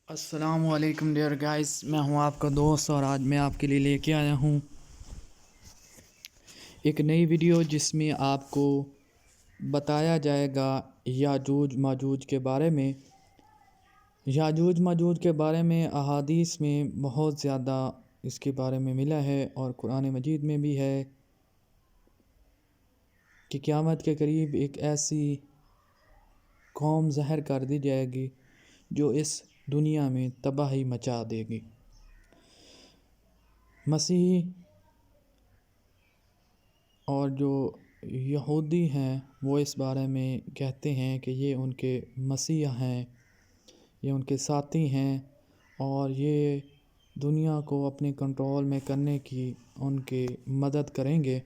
السلام علیکم dear guys, میں ہوں آپ کا دوست اور آج میں آپ کے لیے لے کے آیا ہوں ایک نئی ویڈیو جس میں آپ کو بتایا جائے گا یاجوج ماجوج کے بارے میں۔ یاجوج ماجوج کے بارے میں احادیث میں بہت زیادہ اس کے بارے میں ملا ہے اور قرآن مجید میں بھی ہے کہ قیامت کے قریب ایک ایسی قوم ظاہر کر دی جائے گی جو اس دنیا میں تباہی مچا دے گی۔ مسیحی اور جو یہودی ہیں وہ اس بارے میں کہتے ہیں کہ یہ ان کے مسیح ہیں، یہ ان کے ساتھی ہیں اور یہ دنیا کو اپنے کنٹرول میں کرنے کی ان کی مدد کریں گے۔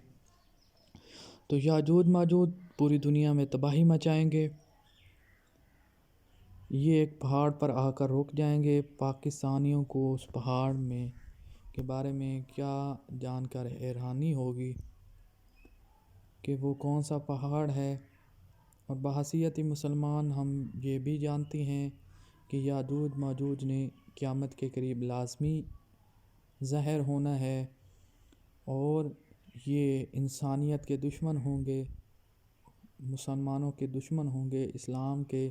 تو یاجوج ماجوج پوری دنیا میں تباہی مچائیں گے۔ یہ ایک پہاڑ پر آ کر رک جائیں گے۔ پاکستانیوں کو اس پہاڑ میں کے بارے میں کیا جان کر حیرانی ہوگی کہ وہ کون سا پہاڑ ہے، اور بحیثیت مسلمان ہم یہ بھی جانتے ہیں کہ یاجوج ماجوج نے قیامت کے قریب لازمی ظاہر ہونا ہے اور یہ انسانیت کے دشمن ہوں گے، مسلمانوں کے دشمن ہوں گے، اسلام کے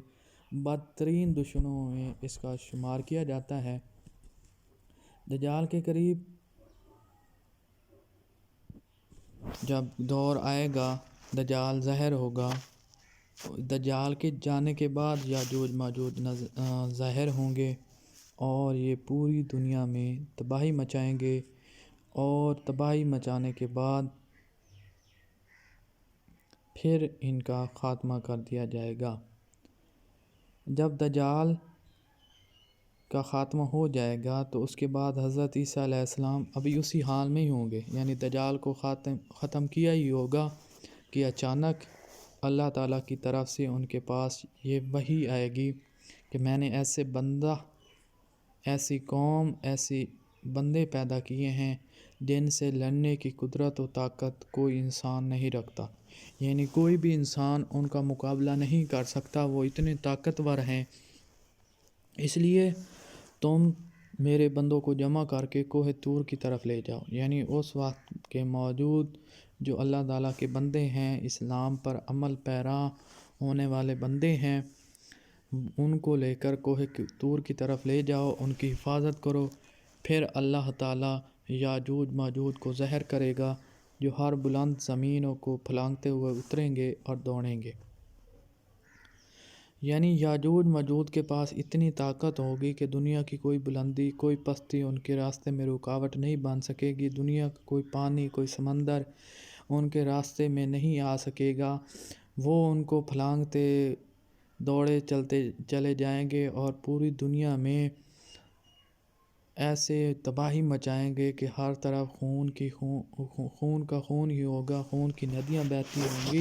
بدترین دشمنوں میں اس کا شمار کیا جاتا ہے۔ دجال کے قریب جب دور آئے گا، دجال ظاہر ہوگا، دجال کے جانے کے بعد یاجوج ماجوج ظاہر ہوں گے اور یہ پوری دنیا میں تباہی مچائیں گے، اور تباہی مچانے کے بعد پھر ان کا خاتمہ کر دیا جائے گا۔ جب دجال کا خاتمہ ہو جائے گا تو اس کے بعد حضرت عیسیٰ علیہ السلام ابھی اسی حال میں ہی ہوں گے، یعنی دجال کو ختم کیا ہی ہوگا کہ اچانک اللہ تعالیٰ کی طرف سے ان کے پاس یہ وحی آئے گی کہ میں نے ایسے بندہ، ایسی قوم، ایسی بندے پیدا کیے ہیں جن سے لڑنے کی قدرت و طاقت کوئی انسان نہیں رکھتا، یعنی کوئی بھی انسان ان کا مقابلہ نہیں کر سکتا، وہ اتنے طاقتور ہیں۔ اس لیے تم میرے بندوں کو جمع کر کے کوہ طور کی طرف لے جاؤ، یعنی اس وقت کے موجود جو اللہ تعالیٰ کے بندے ہیں، اسلام پر عمل پیرا ہونے والے بندے ہیں، ان کو لے کر کوہ طور کی طرف لے جاؤ، ان کی حفاظت کرو۔ پھر اللہ تعالیٰ یاجوج ماجوج کو ظاہر کرے گا جو ہر بلند زمینوں کو پھلانگتے ہوئے اتریں گے اور دوڑیں گے، یعنی یاجوج ماجوج کے پاس اتنی طاقت ہوگی کہ دنیا کی کوئی بلندی، کوئی پستی ان کے راستے میں رکاوٹ نہیں بن سکے گی، دنیا کا کوئی پانی، کوئی سمندر ان کے راستے میں نہیں آ سکے گا۔ وہ ان کو پھلانگتے دوڑے چلے جائیں گے اور پوری دنیا میں ایسے تباہی مچائیں گے کہ ہر طرف خون کا خون ہی ہوگا، خون کی ندیاں بہتی ہوں گی۔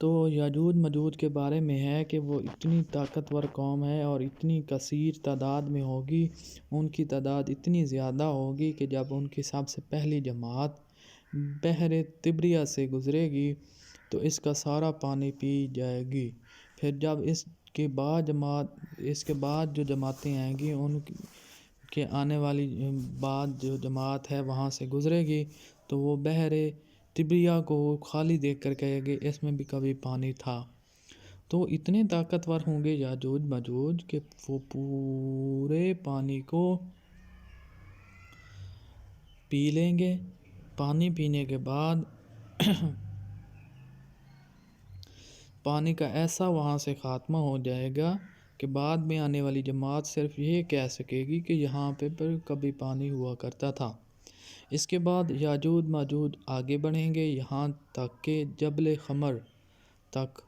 تو یاجوج ماجوج کے بارے میں ہے کہ وہ اتنی طاقتور قوم ہے اور اتنی کثیر تعداد میں ہوگی، ان کی تعداد اتنی زیادہ ہوگی کہ جب ان کی سب سے پہلی جماعت بحر طبریہ سے گزرے گی تو اس کا سارا پانی پی جائے گی۔ پھر جب اس کے بعد جو جماعتیں آئیں گی، ان کے آنے والی بعد جو جماعت ہے وہاں سے گزرے گی تو وہ بحر طبریہ کو خالی دیکھ کر کہے گے اس میں بھی کبھی پانی تھا۔ تو اتنے طاقتور ہوں گے یاجوج ماجوج کہ وہ پورے پانی کو پی لیں گے۔ پانی پینے کے بعد پانی کا ایسا وہاں سے خاتمہ ہو جائے گا کہ بعد میں آنے والی جماعت صرف یہ کہہ سکے گی کہ یہاں پہ کبھی پانی ہوا کرتا تھا۔ اس کے بعد یاجوج ماجوج آگے بڑھیں گے یہاں تک کہ جبل خمر تک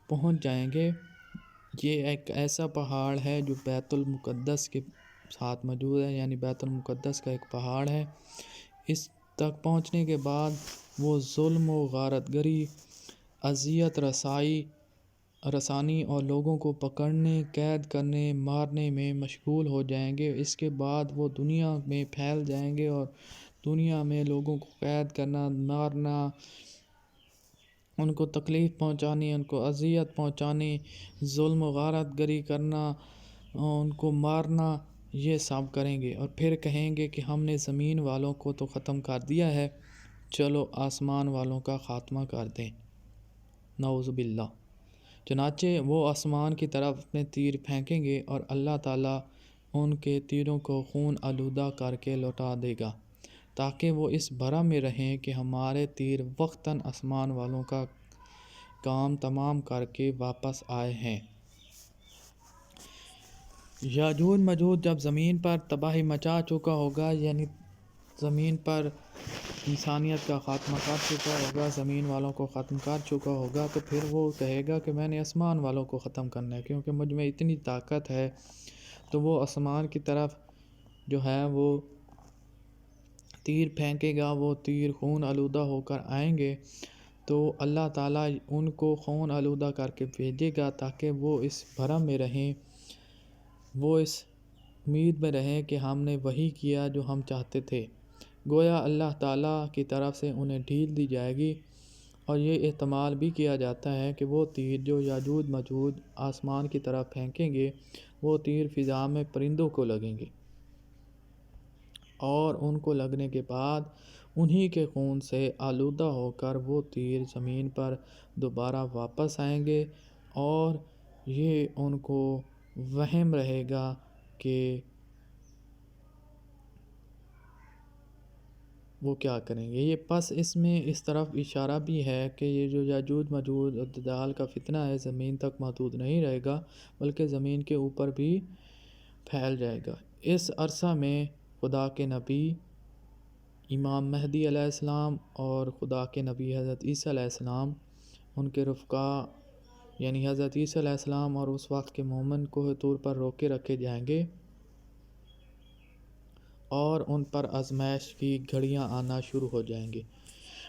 پہنچ جائیں گے۔ یہ ایک ایسا پہاڑ ہے جو بیت المقدس کے ساتھ موجود ہے، یعنی بیت المقدس کا ایک پہاڑ ہے۔ اس تک پہنچنے کے بعد وہ ظلم و غارت گری، اذیت رسانی اور لوگوں کو پکڑنے، قید کرنے، مارنے میں مشغول ہو جائیں گے۔ اس کے بعد وہ دنیا میں پھیل جائیں گے اور دنیا میں لوگوں کو قید کرنا، مارنا، ان کو تکلیف پہنچانی، ان کو اذیت پہنچانی، ظلم و غارت گری کرنا، ان کو مارنا یہ سب کریں گے، اور پھر کہیں گے کہ ہم نے زمین والوں کو تو ختم کر دیا ہے، چلو آسمان والوں کا خاتمہ کر دیں، نعوذ باللہ۔ چنانچہ وہ آسمان کی طرف اپنے تیر پھینکیں گے اور اللہ تعالیٰ ان کے تیروں کو خون آلودہ کر کے لوٹا دے گا، تاکہ وہ اس بھرم میں رہیں کہ ہمارے تیر وقتاً آسمان والوں کا کام تمام کر کے واپس آئے ہیں۔ یاجوج ماجوج جب زمین پر تباہی مچا چکا ہوگا، یعنی زمین پر انسانیت کا خاتمہ کر چکا ہوگا، زمین والوں کو ختم کر چکا ہوگا، تو پھر وہ کہے گا کہ میں نے آسمان والوں کو ختم کرنا ہے، کیونکہ مجھ میں اتنی طاقت ہے۔ تو وہ آسمان کی طرف جو ہے وہ تیر پھینکے گا، وہ تیر خون آلودہ ہو کر آئیں گے، تو اللہ تعالیٰ ان کو خون آلودہ کر کے بھیجے گا تاکہ وہ اس بھرم میں رہیں، وہ اس امید میں رہیں کہ ہم نے وہی کیا جو ہم چاہتے تھے۔ گویا اللہ تعالیٰ کی طرف سے انہیں ڈھیل دی جائے گی، اور یہ احتمال بھی کیا جاتا ہے کہ وہ تیر جو یاجوج ماجوج آسمان کی طرف پھینکیں گے، وہ تیر فضا میں پرندوں کو لگیں گے، اور ان کو لگنے کے بعد انہی کے خون سے آلودہ ہو کر وہ تیر زمین پر دوبارہ واپس آئیں گے، اور یہ ان کو وہم رہے گا کہ وہ کیا کریں گے۔ یہ پس اس میں اس طرف اشارہ بھی ہے کہ یہ جو یاجوج ماجوج اور دجال کا فتنہ ہے، زمین تک محدود نہیں رہے گا، بلکہ زمین کے اوپر بھی پھیل جائے گا۔ اس عرصہ میں خدا کے نبی امام مہدی علیہ السلام اور خدا کے نبی حضرت عیسیٰ علیہ السلام، ان کے رفقا یعنی حضرت عیسیٰ علیہ السلام اور اس وقت کے مومن کوہ طور پر روکے رکھے جائیں گے، اور ان پر آزمائش کی گھڑیاں آنا شروع ہو جائیں گے،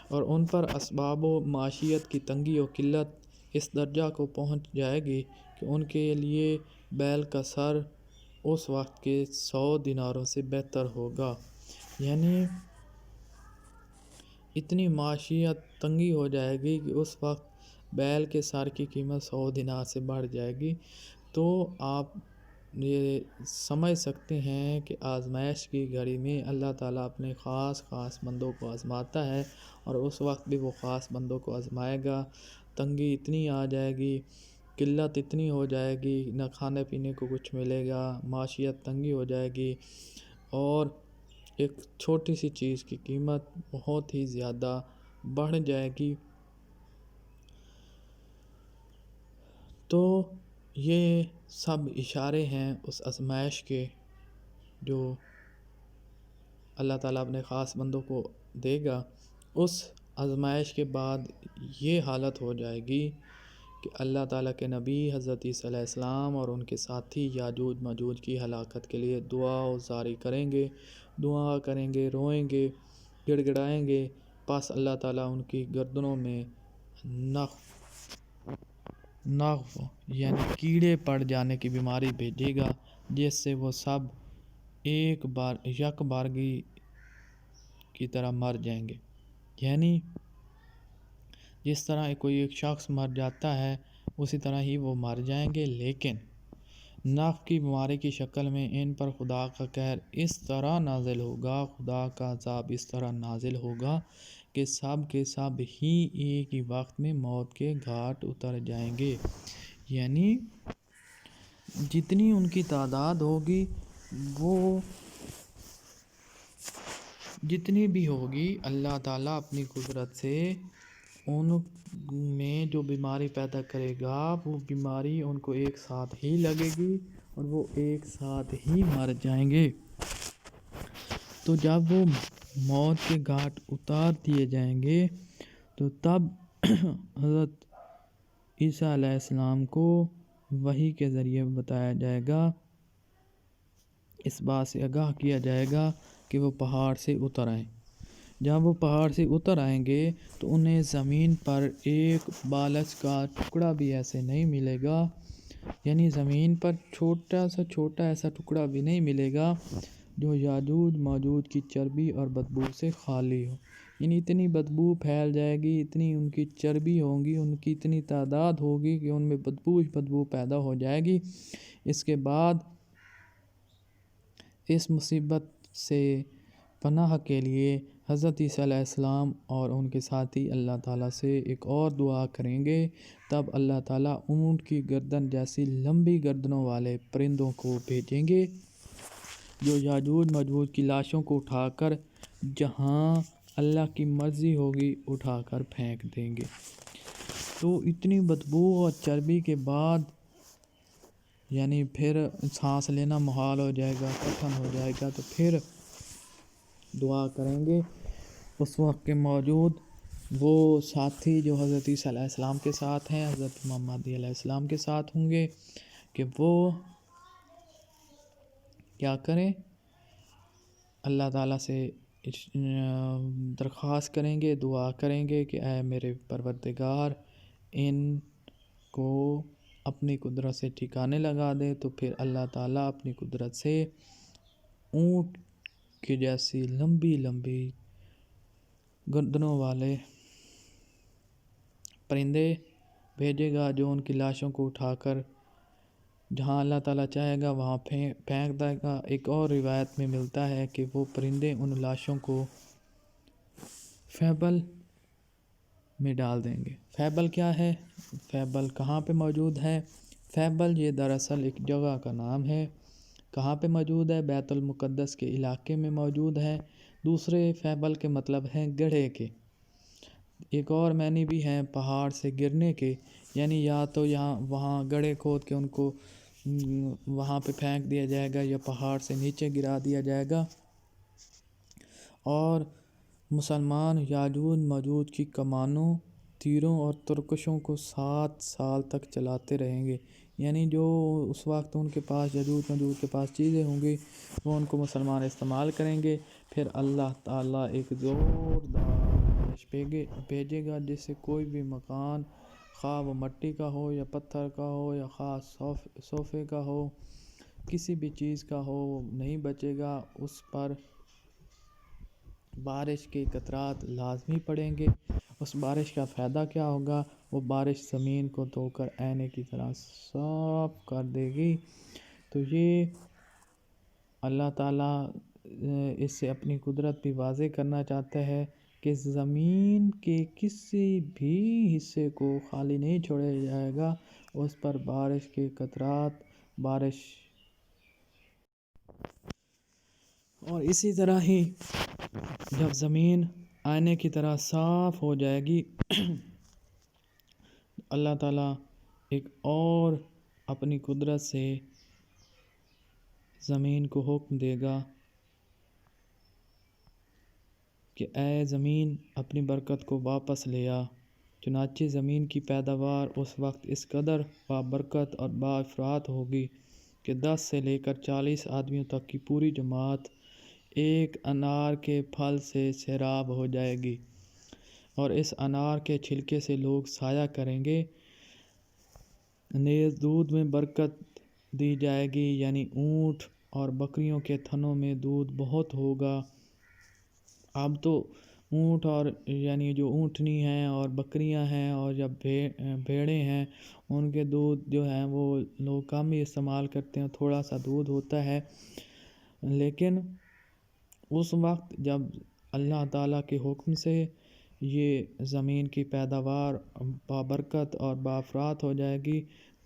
اور ان پر اسباب و معیشت کی تنگی و قلت اس درجہ کو پہنچ جائے گی کہ ان کے لیے بیل کا سر اس وقت کے 100 دیناروں سے بہتر ہوگا، یعنی اتنی معیشت تنگی ہو جائے گی کہ اس وقت بیل کے سر کی قیمت 100 دینار سے بڑھ جائے گی۔ تو آپ یہ سمجھ سکتے ہیں کہ آزمائش کی گھڑی میں اللہ تعالیٰ اپنے خاص بندوں کو آزماتا ہے، اور اس وقت بھی وہ خاص بندوں کو آزمائے گا۔ تنگی اتنی آ جائے گی، قلت اتنی ہو جائے گی، نہ کھانے پینے کو کچھ ملے گا، معیشت تنگی ہو جائے گی، اور ایک چھوٹی سی چیز کی قیمت بہت ہی زیادہ بڑھ جائے گی۔ تو یہ سب اشارے ہیں اس آزمائش کے جو اللہ تعالیٰ اپنے خاص بندوں کو دے گا۔ اس آزمائش کے بعد یہ حالت ہو جائے گی کہ اللہ تعالیٰ کے نبی حضرت عیسیٰ علیہ السلام اور ان کے ساتھی یاجوج ماجوج کی ہلاکت کے لیے دعا و زاری کریں گے، دعا کریں گے، روئیں گے، گڑ گڑائیں گے، پس اللہ تعالیٰ ان کی گردنوں میں نغف یعنی کیڑے پڑ جانے کی بیماری بھیجے گا، جس سے وہ سب یک بارگی کی طرح مر جائیں گے، یعنی جس طرح کوئی ایک شخص مر جاتا ہے اسی طرح ہی وہ مر جائیں گے، لیکن نغف کی بیماری کی شکل میں ان پر خدا کا قہر اس طرح نازل ہوگا، خدا کا عذاب اس طرح نازل ہوگا کہ سب کے سب ہی ایک ہی وقت میں موت کے گھاٹ اتر جائیں گے، یعنی جتنی ان کی تعداد ہوگی، وہ جتنی بھی ہوگی، اللہ تعالیٰ اپنی قدرت سے ان میں جو بیماری پیدا کرے گا، وہ بیماری ان کو ایک ساتھ ہی لگے گی اور وہ ایک ساتھ ہی مر جائیں گے۔ تو جب وہ موت کے گھاٹ اتار دیے جائیں گے تو تب حضرت عیسیٰ علیہ السلام کو وحی کے ذریعے بتایا جائے گا، اس بات سے آگاہ کیا جائے گا کہ وہ پہاڑ سے اتر آئیں۔ جب وہ پہاڑ سے اتر آئیں گے تو انہیں زمین پر ایک بالش کا ٹکڑا بھی ایسے نہیں ملے گا، یعنی زمین پر چھوٹا ایسا ٹکڑا بھی نہیں ملے گا جو یاجوج ماجوج کی چربی اور بدبو سے خالی ہو، یعنی اتنی بدبو پھیل جائے گی، اتنی ان کی چربی ہوگی، ان کی اتنی تعداد ہوگی کہ ان میں بدبو ہی بدبو پیدا ہو جائے گی۔ اس کے بعد اس مصیبت سے پناہ کے لیے حضرت عیسیٰ علیہ السلام اور ان کے ساتھی اللہ تعالیٰ سے ایک اور دعا کریں گے۔ تب اللہ تعالیٰ اونٹ کی گردن جیسی لمبی گردنوں والے پرندوں کو بھیجیں گے جو یاجوج ماجوج کی لاشوں کو اٹھا کر جہاں اللہ کی مرضی ہوگی اٹھا کر پھینک دیں گے۔ تو اتنی بدبو اور چربی کے بعد یعنی پھر سانس لینا محال ہو جائے گا، کٹھن ہو جائے گا۔ تو پھر دعا کریں گے اس وقت کے موجود وہ ساتھی جو حضرت عیسیٰ علیہ السلام کے ساتھ ہیں، حضرت امام مہدی علیہ السلام کے ساتھ ہوں گے، کہ وہ کیا کریں، اللہ تعالیٰ سے درخواست کریں گے، دعا کریں گے کہ اے میرے پروردگار ان کو اپنی قدرت سے ٹھکانے لگا دے۔ تو پھر اللہ تعالیٰ اپنی قدرت سے اونٹ کی جیسی لمبی لمبی گردنوں والے پرندے بھیجے گا جو ان کی لاشوں کو اٹھا کر جہاں اللہ تعالیٰ چاہے گا وہاں پھینک دے گا۔ ایک اور روایت میں ملتا ہے کہ وہ پرندے ان لاشوں کو فیبل میں ڈال دیں گے۔ فیبل کیا ہے؟ فیبل کہاں پہ موجود ہے؟ فیبل یہ دراصل ایک جگہ کا نام ہے۔ کہاں پہ موجود ہے؟ بیت المقدس کے علاقے میں موجود ہے۔ دوسرے فیبل کے مطلب ہیں گڑھے کے، ایک اور معنی بھی ہیں پہاڑ سے گرنے کے، یعنی یا تو یہاں وہاں گڑھے کھود کے ان کو وہاں پہ پھینک دیا جائے گا یا پہاڑ سے نیچے گرا دیا جائے گا، اور مسلمان یاجوج ماجوج کی کمانوں، تیروں اور ترکشوں کو 7 سال تک چلاتے رہیں گے۔ یعنی جو اس وقت ان کے پاس یاجوج ماجوج کے پاس چیزیں ہوں گی وہ ان کو مسلمان استعمال کریں گے۔ پھر اللہ تعالیٰ ایک زوردار بارش بھیجے گا جس سے کوئی بھی مکان، خواہ وہ مٹی کا ہو یا پتھر کا ہو یا خواہ صوفے کا ہو، کسی بھی چیز کا ہو، وہ نہیں بچے گا۔ اس پر بارش کے قطرات لازمی پڑیں گے۔ اس بارش کا فائدہ کیا ہوگا؟ وہ بارش زمین کو دھو کر آئینے کی طرح صاف کر دے گی۔ تو یہ اللہ تعالیٰ اس سے اپنی قدرت بھی واضح کرنا چاہتا ہے کہ زمین کے کسی بھی حصے کو خالی نہیں چھوڑا جائے گا، اس پر بارش کے قطرات بارش، اور اسی طرح ہی جب زمین آئینے کی طرح صاف ہو جائے گی اللہ تعالیٰ ایک اور اپنی قدرت سے زمین کو حکم دے گا کہ اے زمین اپنی برکت کو واپس لے آ۔ چنانچہ زمین کی پیداوار اس وقت اس قدر بابرکت اور باافراط ہوگی کہ 10 سے لے کر 40 آدمیوں تک کی پوری جماعت ایک انار کے پھل سے سیراب ہو جائے گی، اور اس انار کے چھلکے سے لوگ سایہ کریں گے۔ نیز دودھ میں برکت دی جائے گی، یعنی اونٹ اور بکریوں کے تھنوں میں دودھ بہت ہوگا۔ اب تو اونٹ اور یعنی جو اونٹنی ہیں اور بکریاں ہیں اور جب بھیڑیں ہیں ان کے دودھ جو ہیں وہ لوگ کم ہی استعمال کرتے ہیں، تھوڑا سا دودھ ہوتا ہے، لیکن اس وقت جب اللہ تعالیٰ کے حکم سے یہ زمین کی پیداوار بابرکت اور بافرات ہو جائے گی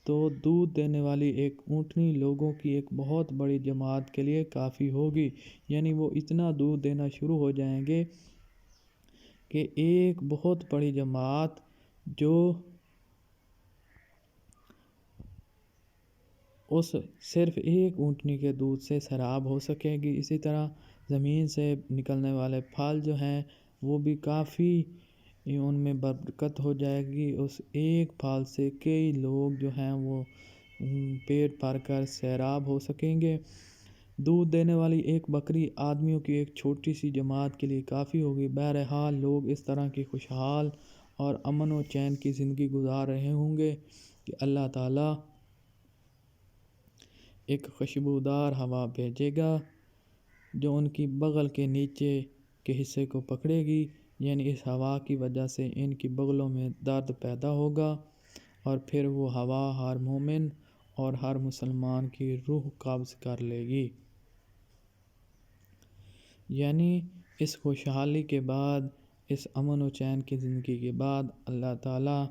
تو دودھ دینے والی ایک اونٹنی لوگوں کی ایک بہت بڑی جماعت کے لیے کافی ہوگی۔ یعنی وہ اتنا دودھ دینا شروع ہو جائیں گے کہ ایک بہت بڑی جماعت جو اس صرف ایک اونٹنی کے دودھ سے سیراب ہو سکے گی۔ اسی طرح زمین سے نکلنے والے پھل جو ہیں وہ بھی کافی ان میں برکت ہو جائے گی۔ اس ایک پھل سے کئی لوگ جو ہیں وہ پیٹ بھر کر سیراب ہو سکیں گے۔ دودھ دینے والی ایک بکری آدمیوں کی ایک چھوٹی سی جماعت کے لیے کافی ہوگی۔ بہرحال لوگ اس طرح کی خوشحال اور امن و چین کی زندگی گزار رہے ہوں گے کہ اللہ تعالیٰ ایک خوشبودار ہوا بھیجے گا جو ان کی بغل کے نیچے کے حصے کو پکڑے گی، یعنی اس ہوا کی وجہ سے ان کی بغلوں میں درد پیدا ہوگا، اور پھر وہ ہوا ہر مومن اور ہر مسلمان کی روح قبض کر لے گی۔ یعنی اس خوشحالی کے بعد، اس امن و چین کی زندگی کے بعد، اللہ تعالیٰ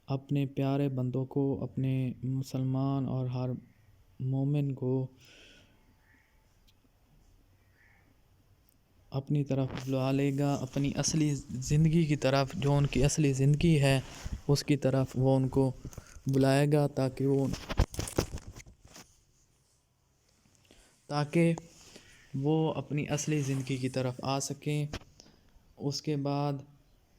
اپنے پیارے بندوں کو، اپنے مسلمان اور ہر مومن کو اپنی طرف بلا لے گا، اپنی اصلی زندگی کی طرف، جو ان کی اصلی زندگی ہے اس کی طرف وہ ان کو بلائے گا، تاکہ وہ اپنی اصلی زندگی کی طرف آ سکیں۔ اس کے بعد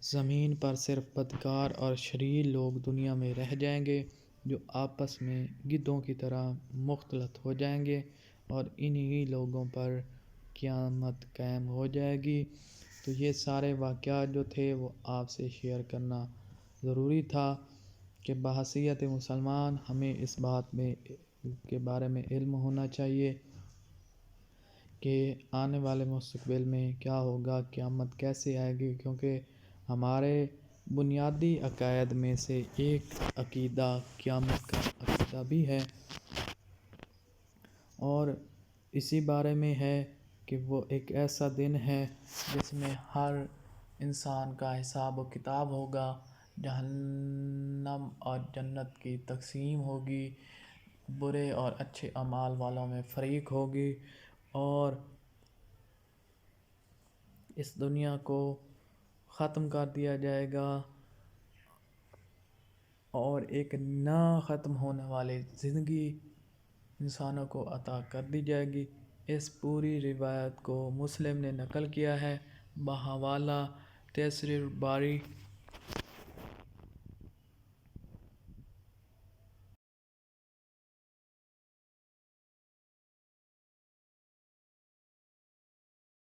زمین پر صرف بدکار اور شریر لوگ دنیا میں رہ جائیں گے، جو آپس میں گدھوں کی طرح مختلط ہو جائیں گے، اور انہی لوگوں پر قیامت قائم ہو جائے گی۔ تو یہ سارے واقعات جو تھے وہ آپ سے شیئر کرنا ضروری تھا کہ بحیثیت مسلمان ہمیں اس بات کے بارے میں علم ہونا چاہیے کہ آنے والے مستقبل میں کیا ہوگا، قیامت کیسے آئے گی، کیونکہ ہمارے بنیادی عقائد میں سے ایک عقیدہ قیامت کا عقیدہ بھی ہے، اور اسی بارے میں ہے کہ وہ ایک ایسا دن ہے جس میں ہر انسان کا حساب و کتاب ہوگا، جہنم اور جنت کی تقسیم ہوگی، برے اور اچھے اعمال والوں میں فریق ہوگی، اور اس دنیا کو ختم کر دیا جائے گا اور ایک نہ ختم ہونے والی زندگی انسانوں کو عطا کر دی جائے گی۔ اس پوری روایت کو مسلم نے نقل کیا ہے بحوالہ تیسر الباری